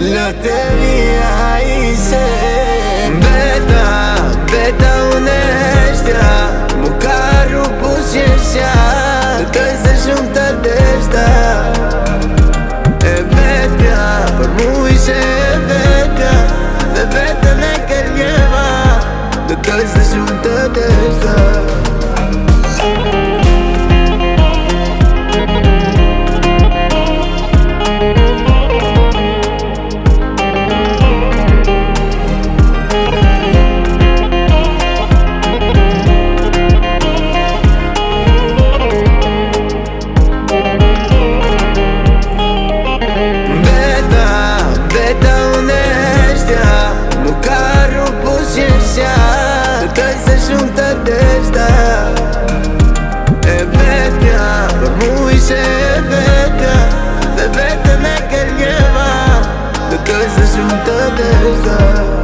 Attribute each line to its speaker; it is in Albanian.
Speaker 1: Loteria i se Beta unë eshtja Mu karru pusjesja Toj se shumë të deshta E vetja Për mu ishe e vetja Dhe vetën e kërgjeva Dhe toj se shumë të deshta Toj se shumë të deshta E vetja Për mu ishe e vetja Dhe vetën e kërgjeva Dhe toj se shumë të deshta